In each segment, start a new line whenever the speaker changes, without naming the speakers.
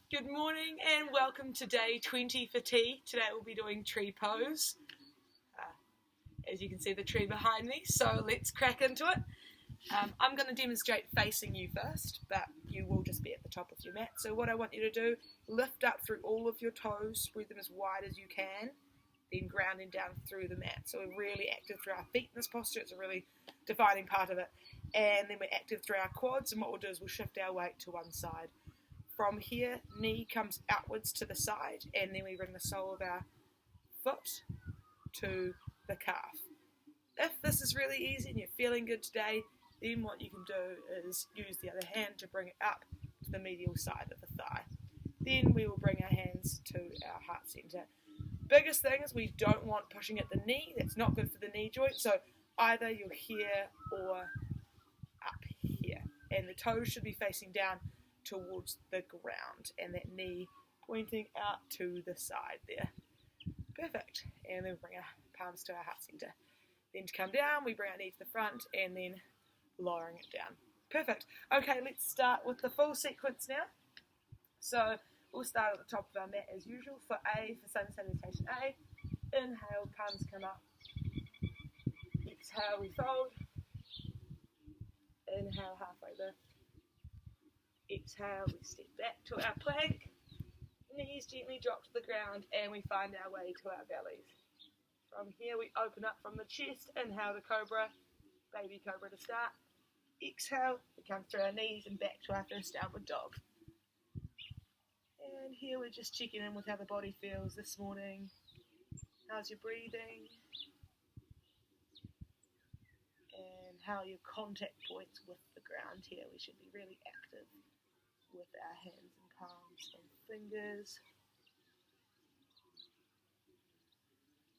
Good morning and welcome to day 20 for tea. Today we'll be doing tree pose. As you can see the tree behind me, so let's crack into it. I'm going to demonstrate facing you first, but you will just be at the top of your mat. So what I want you to do, lift up through all of your toes, spread them as wide as you can, then grounding down through the mat. So we're really active through our feet in this posture. It's a really defining part of it. And then we're active through our quads, and what we'll do is we'll shift our weight to one side. From here, knee comes outwards to the side, and then we bring the sole of our foot to the calf. If this is really easy and you're feeling good today, then what you can do is use the other hand to bring it up to the medial side of the thigh. Then we will bring our hands to our heart centre. Biggest thing is we don't want pushing at the knee. That's not good for the knee joint. So either you're here or up here. And the toes should be facing down towards the ground, and that knee pointing out to the side there. Perfect. And then we bring our palms to our heart centre. Then to come down, we bring our knee to the front and then lowering it down. Perfect. Okay, let's start with the full sequence now. So we'll start at the top of our mat as usual. For A, for sun salutation A, inhale, palms come up. Exhale, we fold. Inhale, halfway lift. Exhale, we step back to our plank, knees gently drop to the ground, and we find our way to our bellies. From here we open up from the chest, inhale to cobra, baby cobra to start. Exhale, we come through our knees and back to our first downward dog. And here we're just checking in with how the body feels this morning. How's your breathing? And how are your contact points with the ground here? We should be really active with our hands and palms and fingers.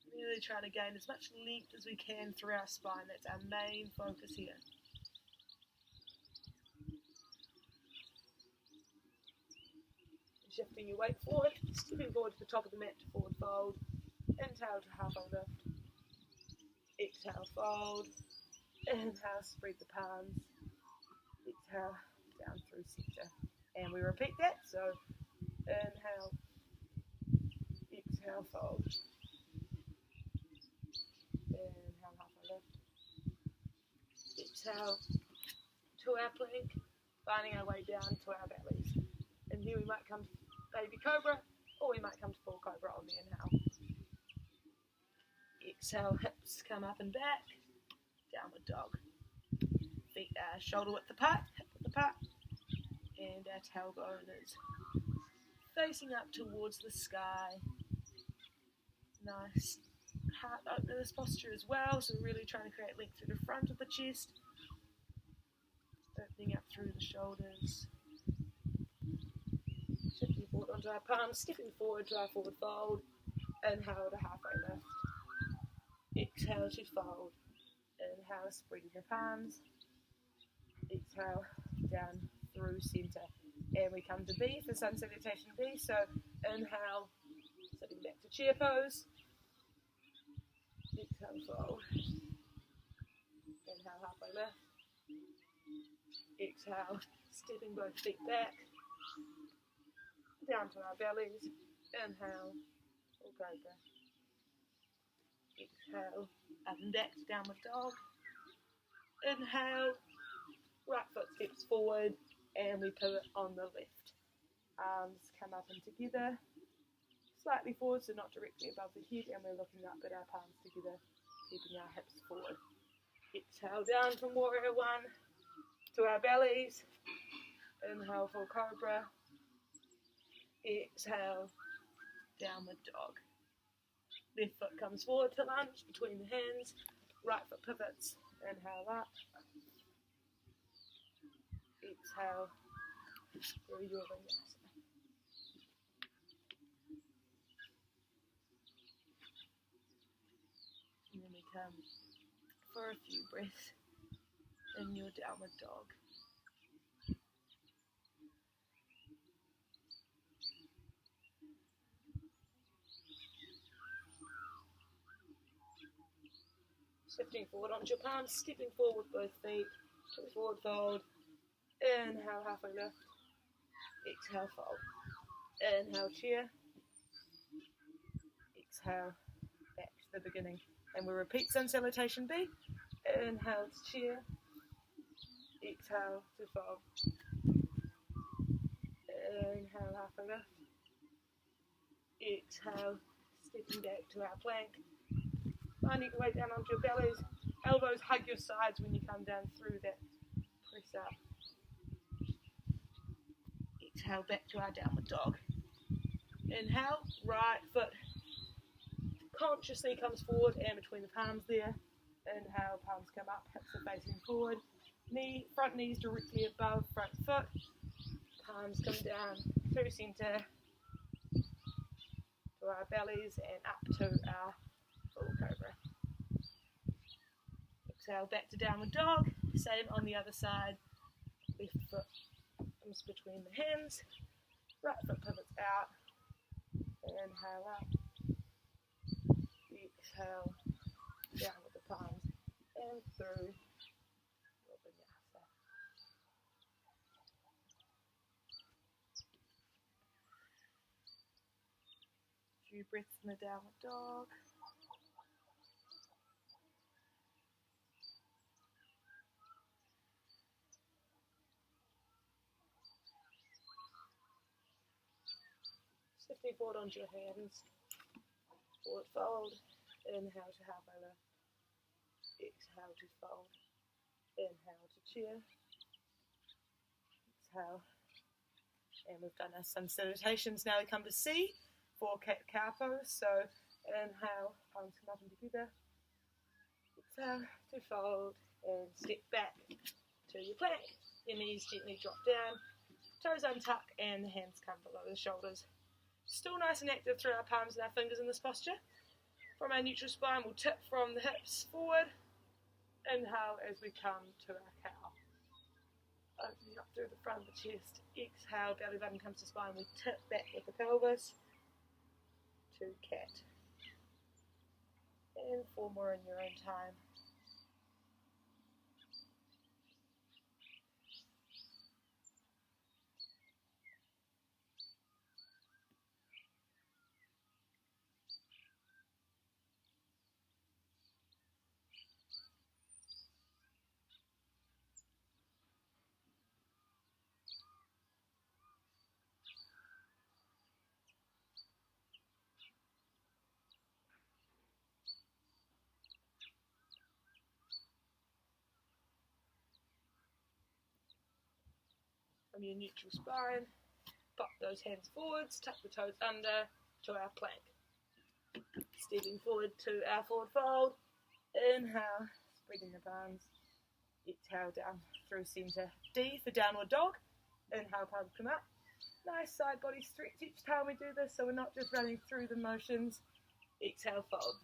Really trying to gain as much length as we can through our spine. That's our main focus here. Shifting your weight forward, stepping forward to the top of the mat to forward fold. Inhale to halfway lift. Exhale, fold. Inhale, spread the palms. Exhale, down through centre. And we repeat that, so inhale, exhale, fold. Inhale, halfway lift. Exhale to our plank, finding our way down to our bellies. And here we might come to baby cobra, or we might come to full cobra on the inhale. Exhale, hips come up and back, downward dog. Feet are shoulder width apart, hip width apart. And our tailbone is facing up towards the sky. Nice heart opener this posture as well, so we're really trying to create length through the front of the chest. Opening up through the shoulders. Shifting forward onto our palms, stepping forward to our forward fold. Inhale to halfway lift. Exhale to fold. Inhale, spreading your palms. Exhale, down through centre, and we come to B for sun salutation B. So inhale, sitting back to chair pose. Exhale, fold. Inhale, halfway lift. Exhale, stepping both feet back, down to our bellies. Inhale, full cobra. Exhale, up and back to downward dog. Inhale, right foot steps forward. And we pivot on the left. Arms come up and together, slightly forward, so not directly above the head, and we're looking up at our palms together, keeping our hips forward. Exhale down from warrior one to our bellies. Inhale, full cobra. Exhale, downward dog. Left foot comes forward to lunge between the hands. Right foot pivots. Inhale up. Exhale through your vinyasa. And then we come for a few breaths in your downward dog. Shifting forward onto your palms, stepping forward with both feet to the forward fold. Inhale, halfway lift. Exhale, fold. Inhale, chair. Exhale, back to the beginning. And we'll repeat sun salutation B. Inhale to chair. Exhale to fold. Inhale, half a lift. Exhale, stepping back to our plank. Finding your way down onto your bellies. Elbows hug your sides when you come down through that press up. Exhale, back to our downward dog. Inhale, right foot consciously comes forward and between the palms there. Inhale, palms come up, hips are facing forward. Front knees directly above front foot. Palms come down through centre to our bellies and up to our full cobra. Exhale, back to downward dog. Same on the other side. Left foot comes between the hands. Right foot pivots out. Inhale up. Exhale down with the palms and through. Few breaths in the downward dog. Shifting forward onto your hands. Forward fold. Inhale to halfway lift. Exhale to fold. Inhale to chair. Exhale. And we've done our sun salutations. Now we come to C for cat-cow pose. So inhale, palms come up and together. Exhale to fold and step back to your plank. Your knees gently drop down. Toes untuck and the hands come below the shoulders. Still nice and active through our palms and our fingers in this posture. From our neutral spine, we'll tip from the hips forward. Inhale as we come to our cow. Opening up through the front of the chest. Exhale, belly button comes to spine. We tip back with the pelvis to cat. And 4 more in your own time. From your neutral spine, pop those hands forwards, tuck the toes under to our plank. Stepping forward to our forward fold. Inhale, spreading the palms. Exhale down through centre. D for downward dog. Inhale, palms come up. Nice side body stretch each time we do this, so we're not just running through the motions. Exhale, fold.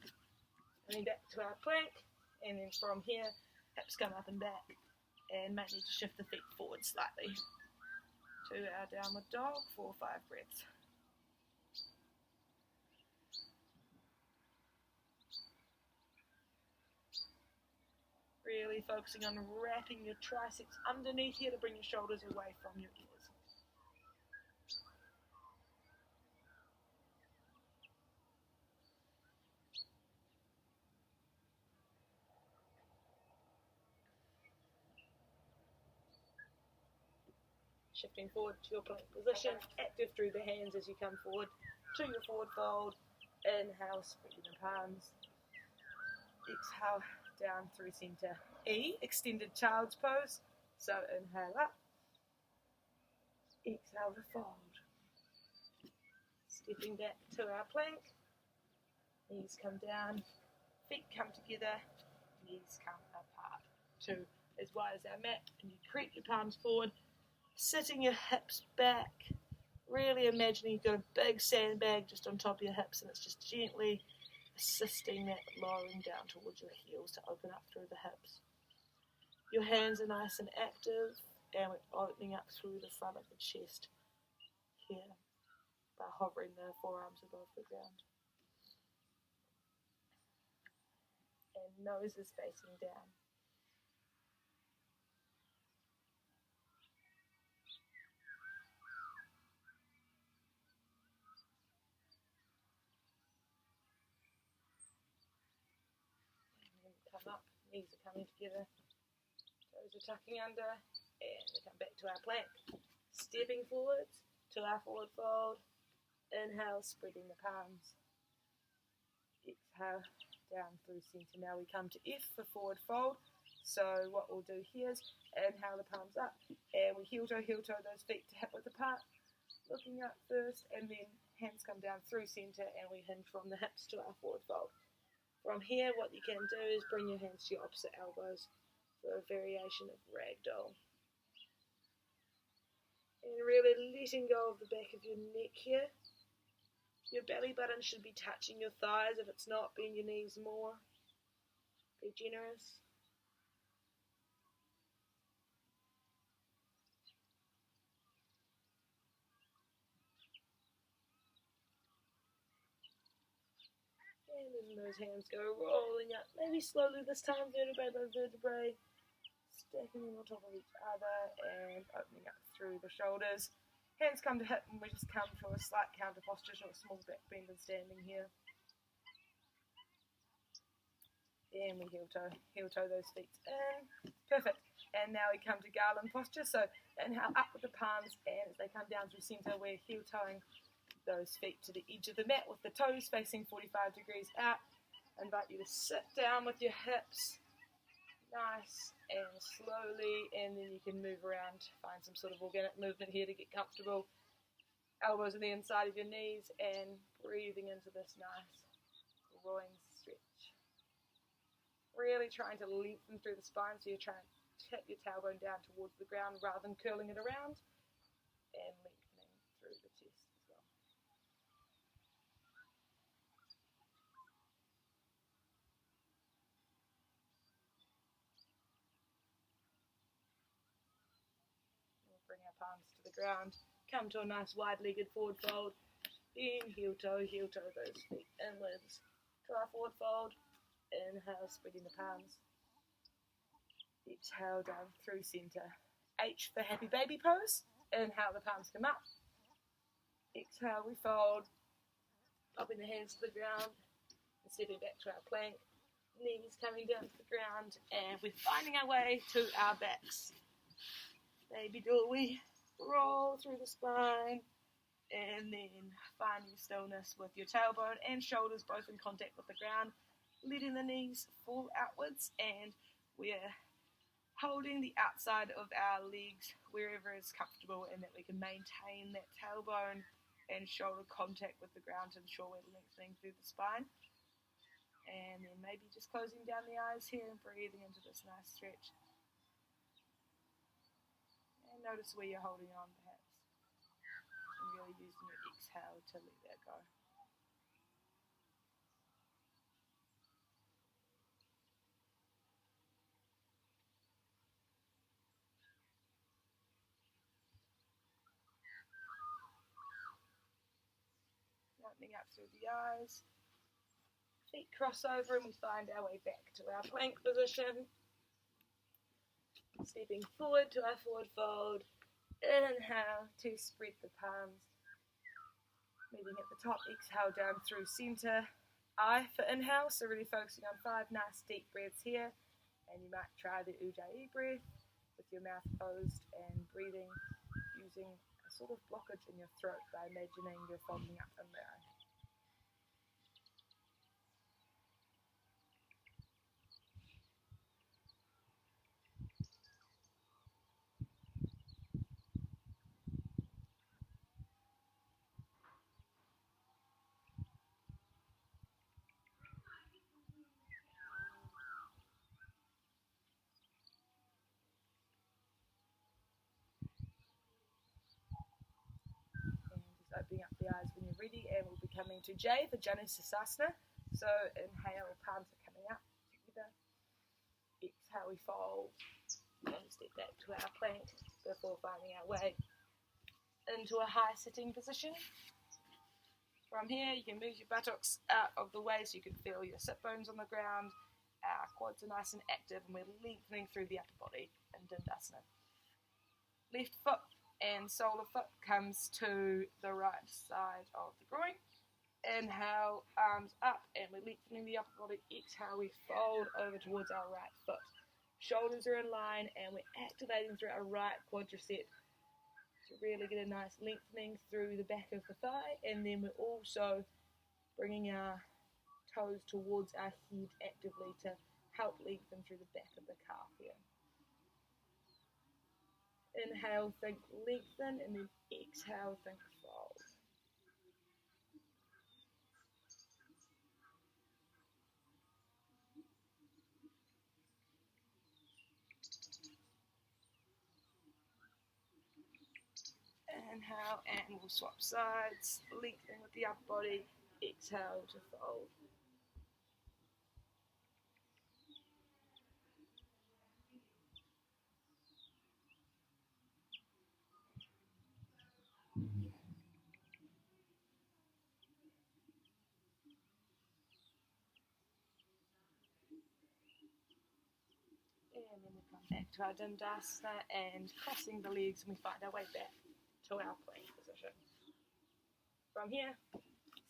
Coming back to our plank, and then from here, hips come up and back, and might need to shift the feet forward slightly. To our downward dog, 4 or 5 breaths. Really focusing on wrapping your triceps underneath here to bring your shoulders away from your ears. Shifting forward to your plank position, active through the hands as you come forward to your forward fold. Inhale, spreading the palms. Exhale, down through centre. E, extended child's pose. So inhale up. Exhale to fold. Stepping back to our plank. Knees come down, feet come together, knees come apart. 2 as wide as our mat, and you creep your palms forward. Sitting your hips back, really imagining you've got a big sandbag just on top of your hips and it's just gently assisting that lowering down towards your heels to open up through the hips. Your hands are nice and active and we're opening up through the front of the chest here by hovering the forearms above the ground. And nose is facing down. come up, knees are coming together, toes are tucking under, and we come back to our plank. Stepping forwards to our forward fold. Inhale, spreading the palms. Exhale, down through centre. Now we come to F for forward fold. So what we'll do here is inhale the palms up, and we heel toe those feet to hip width apart. Looking up first, and then hands come down through centre, and we hinge from the hips to our forward fold. From here, what you can do is bring your hands to your opposite elbows for a variation of ragdoll. And really letting go of the back of your neck here. Your belly button should be touching your thighs. If it's not, bend your knees more. Be generous. And then those hands go rolling up. Maybe slowly this time, vertebrae by vertebrae. Stacking them on top of each other and opening up through the shoulders. Hands come to hip, and we just come to a slight counter posture, so a small back bend and standing here. And we heel toe those feet in. Perfect. And now we come to garland posture. So inhale up with the palms, and as they come down through centre, we're heel toeing those feet to the edge of the mat with the toes facing 45 degrees out. I invite you to sit down with your hips nice and slowly, and then you can move around, find some sort of organic movement here to get comfortable. Elbows on the inside of your knees, and breathing into this nice groin stretch. Really trying to lengthen through the spine, so you're trying to tip your tailbone down towards the ground rather than curling it around, and lengthening through the chest as well. We'll bring our palms to the ground, come to a nice wide-legged forward fold, then heel toe those feet inwards to our forward fold. Inhale, spreading the palms. Exhale down through centre. H for happy baby pose. Inhale, the palms come up. Exhale, we fold. Popping the hands to the ground and stepping back to our plank. Knees coming down to the ground, and we're finding our way to our backs. Baby doorway. Roll through the spine, and then finding stillness with your tailbone and shoulders both in contact with the ground. Letting the knees fall outwards, and we're holding the outside of our legs wherever is comfortable, and that we can maintain that tailbone and shoulder contact with the ground to ensure we're lengthening through the spine. And then maybe just closing down the eyes here and breathing into this nice stretch. And notice where you're holding on perhaps, and really using your exhale to let that go. Opening up through the eyes, feet cross over, and we find our way back to our plank position. Stepping forward to our forward fold. Inhale to spread the palms. Meeting at the top, exhale down through centre. I for inhale, so really focusing on 5 nice deep breaths here. And you might try the Ujjayi breath with your mouth closed and breathing using a sort of blockage in your throat by imagining you're fogging up a mirror. Opening up the eyes when you're ready, and we'll be coming to J for Janusasana. So inhale, palms are coming up together. Exhale, we fold and step back to our plank before finding our way into a high sitting position. From here, you can move your buttocks out of the way so you can feel your sit bones on the ground. Our quads are nice and active, and we're lengthening through the upper body in Dandasana. Left foot and sole of foot comes to the right side of the groin. Inhale, arms up, and we're lengthening the upper body. Exhale, we fold over towards our right foot. Shoulders are in line, and we're activating through our right quadricep to really get a nice lengthening through the back of the thigh, and then we're also bringing our toes towards our head actively to help lengthen through the back of the calf here. Inhale, think lengthen, and then exhale, think fold. Inhale, and we'll swap sides, lengthening with the upper body. Exhale to fold. And then we come back to our Dandasana and crossing the legs, and we find our way back to our plank position. From here,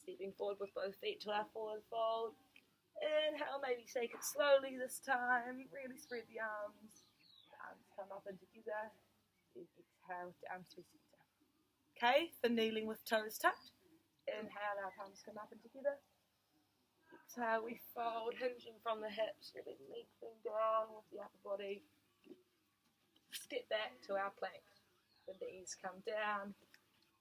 stepping forward with both feet to our forward fold. Inhale, maybe take it slowly this time. Really spread the arms. The arms come up and together. Then exhale, down through center. Okay, for kneeling with toes tucked. Inhale, our palms come up and together. Exhale, we fold, hinging from the hips, really lengthening down with the upper body. Step back to our plank. The knees come down,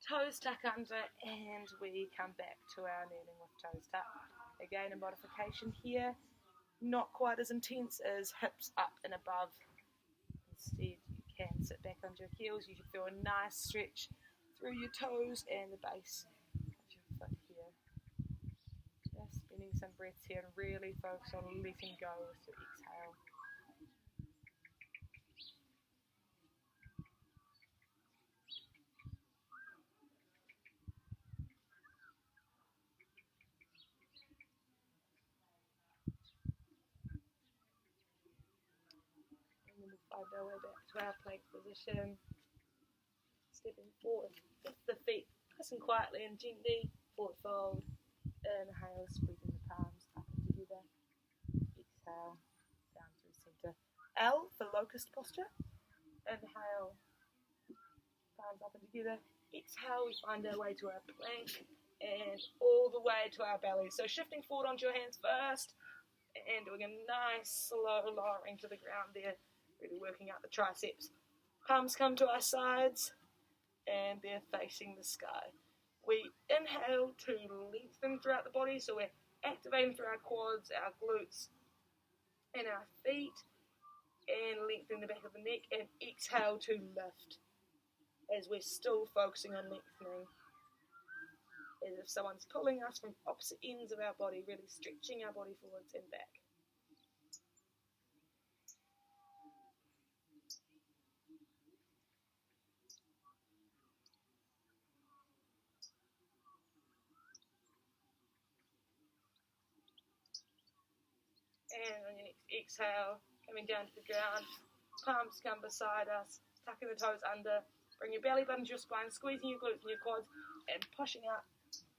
toes tuck under, and we come back to our kneeling with toes tucked. Again, a modification here, not quite as intense as hips up and above. Instead, you can sit back onto your heels. You can feel a nice stretch through your toes and the base of your foot here. Just spending some breaths here and really focus on letting go with your exhale. And then we'll find our way back to our plank position. Stepping forward with the feet pressing quietly and gently. Forward fold. Inhale, spreading the palms up and together. Exhale, down through center. L for locust posture. Inhale, palms up and together. Exhale, we find our way to our plank and all the way to our belly. So shifting forward onto your hands first and doing a nice slow lowering to the ground there. Really working out the triceps. Palms come to our sides and they're facing the sky. We inhale to lengthen throughout the body, so we're activating through our quads, our glutes, and our feet, and lengthening the back of the neck, and exhale to lift, as we're still focusing on lengthening, as if someone's pulling us from opposite ends of our body, really stretching our body forwards and back. And on your next exhale, coming down to the ground, palms come beside us, tucking the toes under, bring your belly button to your spine, squeezing your glutes and your quads, and pushing up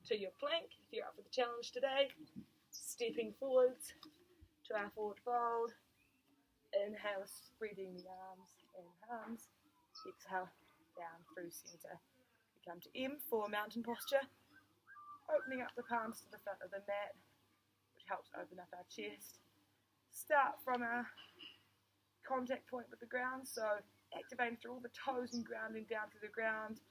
to your plank if you're up for the challenge today. Stepping forwards to our forward fold. Inhale, spreading the arms and arms. Exhale, down through center. We come to M for mountain posture, opening up the palms to the front of the mat, which helps open up our chest. Start from our contact point with the ground, so activating through all the toes and grounding down through the ground.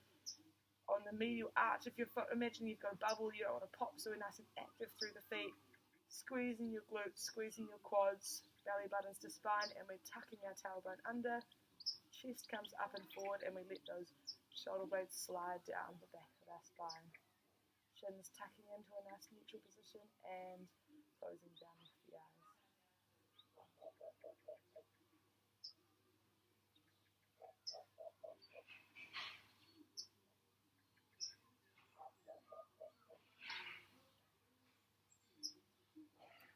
On the medial arch of your foot, imagine you've got a bubble, you don't want to pop, so we're nice and active through the feet. Squeezing your glutes, squeezing your quads, belly buttons to spine, and we're tucking our tailbone under. Chest comes up and forward, and we let those shoulder blades slide down the back of our spine. Shins tucking into a nice neutral position and closing down with the eyes.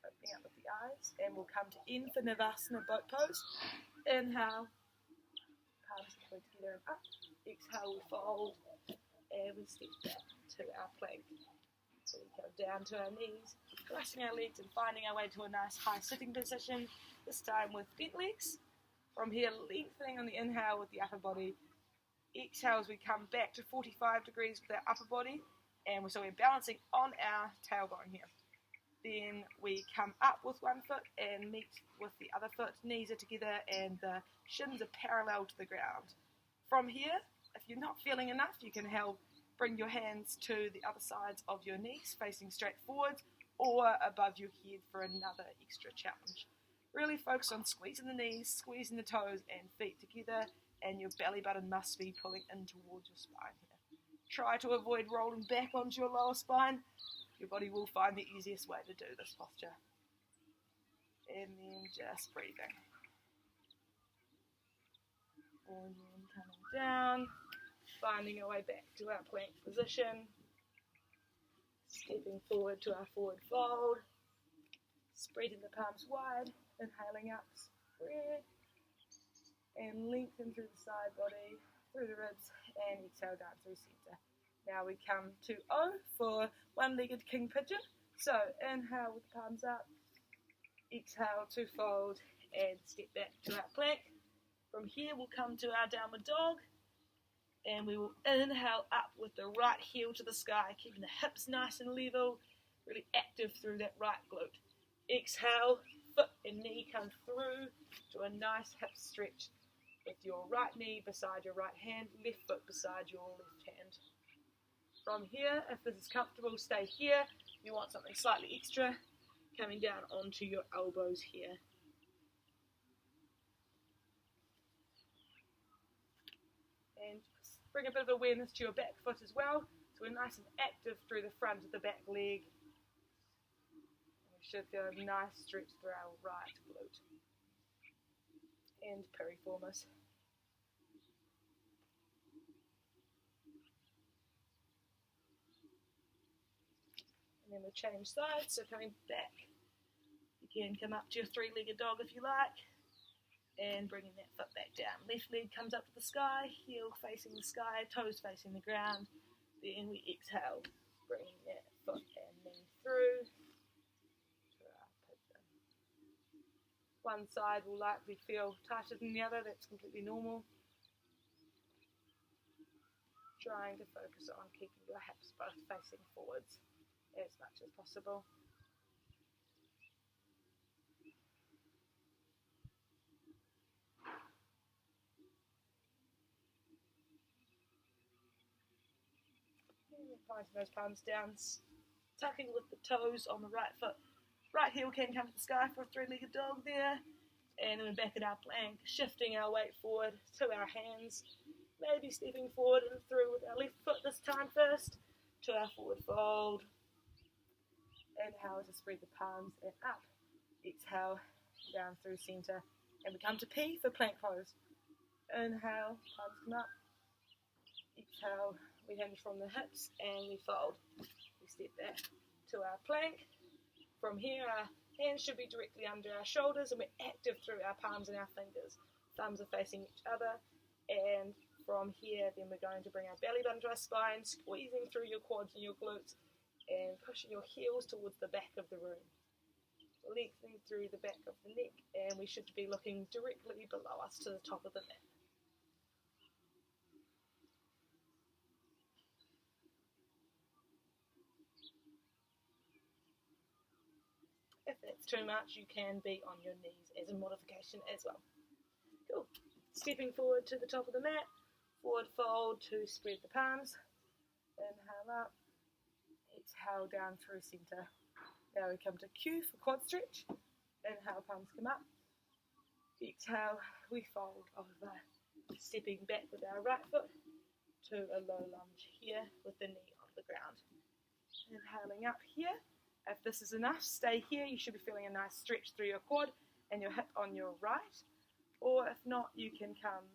Opening up with the eyes, and we'll come to in for Navasana boat pose. Inhale, palms are together and up. Exhale, we fold, and we step back to our plank. So we go down to our knees, crossing our legs and finding our way to a nice high sitting position, this time with bent legs. From here, lengthening on the inhale with the upper body. Exhale as we come back to 45 degrees with our upper body, and so we're balancing on our tailbone here. Then we come up with one foot and meet with the other foot. Knees are together and the shins are parallel to the ground. From here, if you're not feeling enough, you can help bring your hands to the other sides of your knees, facing straight forwards or above your head for another extra challenge. Really focus on squeezing the knees, squeezing the toes and feet together, and your belly button must be pulling in towards your spine here. Try to avoid rolling back onto your lower spine. Your body will find the easiest way to do this posture. And then just breathing. And then coming down, finding our way back to our plank position. Stepping forward to our forward fold. Spreading the palms wide, inhaling up, spread. And lengthen through the side body, through the ribs, and exhale down through centre. Now we come to O for one-legged king pigeon. So inhale with the palms up, exhale to fold, and step back to our plank. From here we'll come to our downward dog, and we will inhale up with the right heel to the sky, keeping the hips nice and level, really active through that right glute. Exhale, foot and knee come through to a nice hip stretch, with your right knee beside your right hand, left foot beside your left hand. From here, if this is comfortable, stay here. If you want something slightly extra, coming down onto your elbows here. And bring a bit of awareness to your back foot as well. So we're nice and active through the front of the back leg. And we should feel a nice stretch through our right glute and piriformis. And then we'll change sides, so coming back, you can come up to your three-legged dog if you like, and bringing that foot back down. Left leg comes up to the sky, heel facing the sky, toes facing the ground. Then we exhale, bringing that foot and knee through to our pigeon. One side will likely feel tighter than the other, that's completely normal. Trying to focus on keeping your hips both facing forwards as much as possible. Pointing those palms down, tucking with the toes on the right foot. Right heel can come to the sky for a three-legged dog there. And then back at our plank, shifting our weight forward to our hands. Maybe stepping forward and through with our left foot this time first to our forward fold. Inhale to spread the palms and up. Exhale down through centre. And we come to P for plank pose. Inhale, palms come up. Exhale, we hinge from the hips and we fold. We step back to our plank. From here, our hands should be directly under our shoulders and we're active through our palms and our fingers. Thumbs are facing each other. And from here, then we're going to bring our belly button to our spine, squeezing through your quads and your glutes, and pushing your heels towards the back of the room. Lengthening through the back of the neck, and we should be looking directly below us to the top of the mat. If that's too much, you can be on your knees as a modification as well. Cool. Stepping forward to the top of the mat, forward fold to spread the palms. Inhale up. Exhale down through centre. Now we come to Q for quad stretch. Inhale, palms come up. Exhale, we fold over. Stepping back with our right foot to a low lunge here with the knee on the ground. Inhaling up here. If this is enough, stay here. You should be feeling a nice stretch through your quad and your hip on your right. Or if not, you can come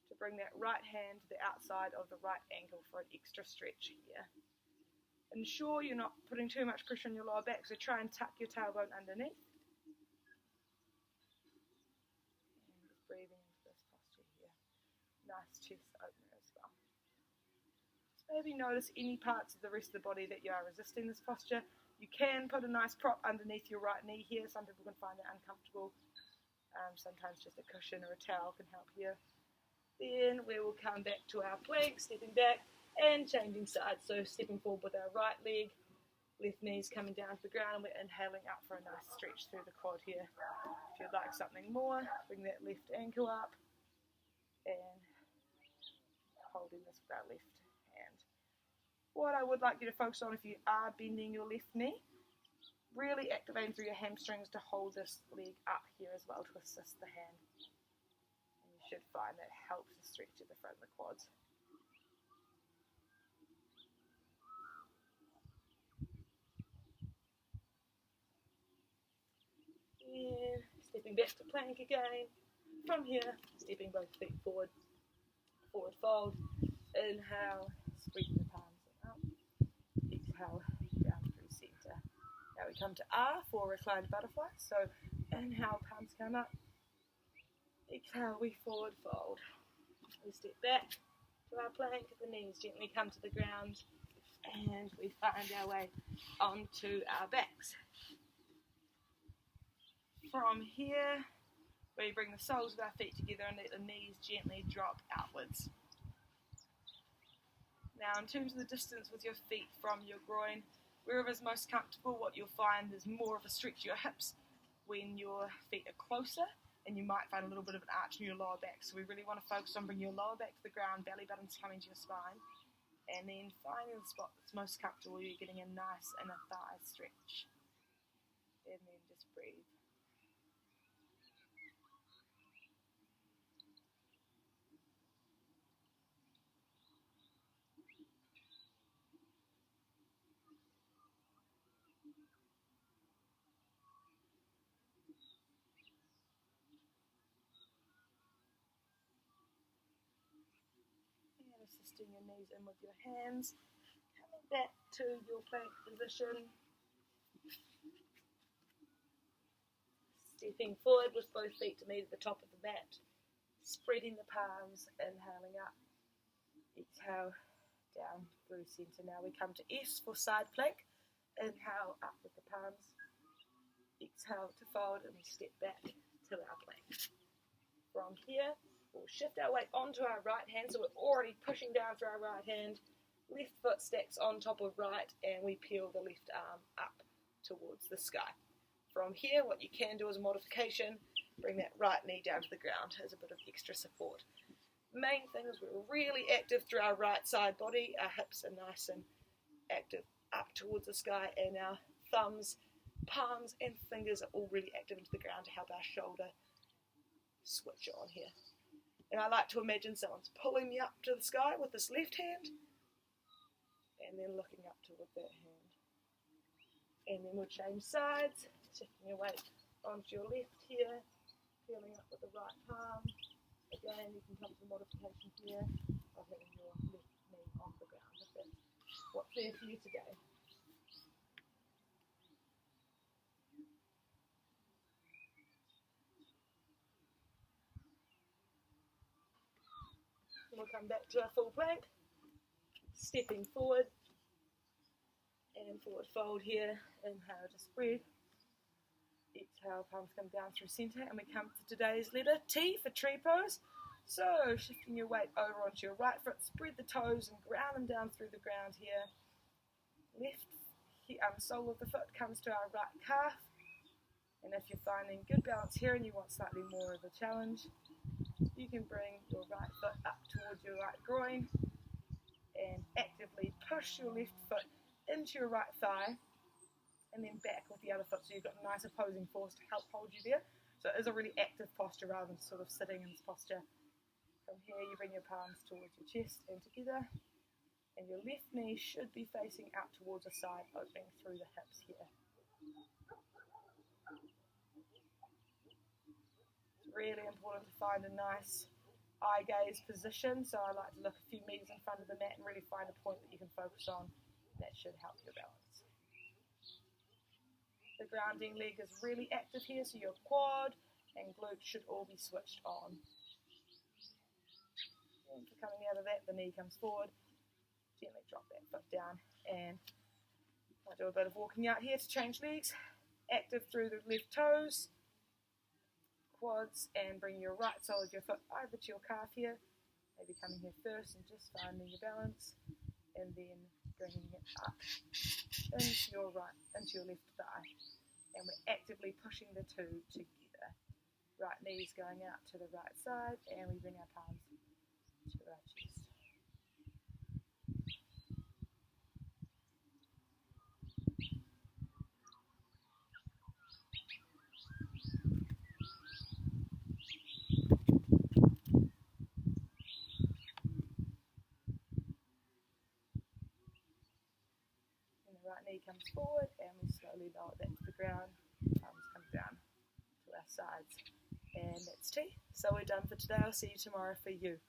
to bring that right hand to the outside of the right ankle for an extra stretch here. Ensure you're not putting too much pressure on your lower back, so try and tuck your tailbone underneath. And just breathing into this posture here. Nice chest opener as well. Maybe notice any parts of the rest of the body that you are resisting this posture. You can put a nice prop underneath your right knee here. Some people can find it uncomfortable. Sometimes just a cushion or a towel can help here. Then we will come back to our plank, stepping back and changing sides. So stepping forward with our right leg, left knee's coming down to the ground, and we're inhaling up for a nice stretch through the quad here. If you'd like something more, bring that left ankle up and holding this with our left hand. What I would like you to focus on if you are bending your left knee, really activating through your hamstrings to hold this leg up here as well to assist the hand. And you should find that helps to stretch at the front of the quads. And stepping back to plank again. From here, stepping both feet forward, forward fold. Inhale, spread the palms up. Exhale, down through center. Now we come to R for reclined butterfly. So inhale, palms come up. Exhale, we forward fold. We step back to our plank. The knees gently come to the ground. And we find our way onto our backs. From here, we bring the soles of our feet together and let the knees gently drop outwards. Now, in terms of the distance with your feet from your groin, wherever's most comfortable, what you'll find is more of a stretch of your hips when your feet are closer, and you might find a little bit of an arch in your lower back. So we really want to focus on bringing your lower back to the ground, belly button's coming to your spine, and then finding the spot that's most comfortable, you're getting a nice inner thigh stretch. And then just breathe. Assisting your knees in with your hands, coming back to your plank position, stepping forward with both feet to meet at the top of the mat, spreading the palms, inhaling up, exhale down through center. Now we come to S for side plank, inhale up with the palms, exhale to fold, and we step back to our plank. From here, we'll shift our weight onto our right hand, so we're already pushing down through our right hand. Left foot stacks on top of right, and we peel the left arm up towards the sky. From here, what you can do as a modification, bring that right knee down to the ground as a bit of extra support. Main thing is we're really active through our right side body. Our hips are nice and active up towards the sky, and our thumbs, palms, and fingers are all really active into the ground to help our shoulder switch on here. And I like to imagine someone's pulling me up to the sky with this left hand and then looking up toward that hand. And then we'll change sides, shifting your weight onto your left here, peeling up with the right palm. Again, you can come to modification here of having your left knee off the ground if that's what's there for you today. We'll come back to our full plank, stepping forward and forward fold here. Inhale to spread. Exhale, palms come down through center, and we come to today's letter T for tree pose. So shifting your weight over onto your right foot, spread the toes and ground them down through the ground here. Left sole of the foot comes to our right calf, and if you're finding good balance here and you want slightly more of a challenge, you can bring your right foot up towards your right groin and actively push your left foot into your right thigh and then back with the other foot, so you've got a nice opposing force to help hold you there. So it is a really active posture rather than sort of sitting in this posture. From here you bring your palms towards your chest and together, and your left knee should be facing out towards the side, opening through the hips here. Really important to find a nice eye gaze position, so I like to look a few meters in front of the mat and really find a point that you can focus on. That should help your balance. The grounding leg is really active here, so your quad and glute should all be switched on. And for coming out of that, the knee comes forward, Gently drop that foot down, and I'll do a bit of walking out here to change legs. Active through the left toes, quads, and bring your right sole of your foot over to your calf here. Maybe coming here first and just finding your balance, and then bringing it up into your left thigh. And we're actively pushing the two together. Right knee's going out to the right side, and we bring our palms to our chest. And the right knee comes forward, and we slowly lower that to the ground. Palms come down to our sides. And that's tea. So we're done for today. I'll see you tomorrow for you.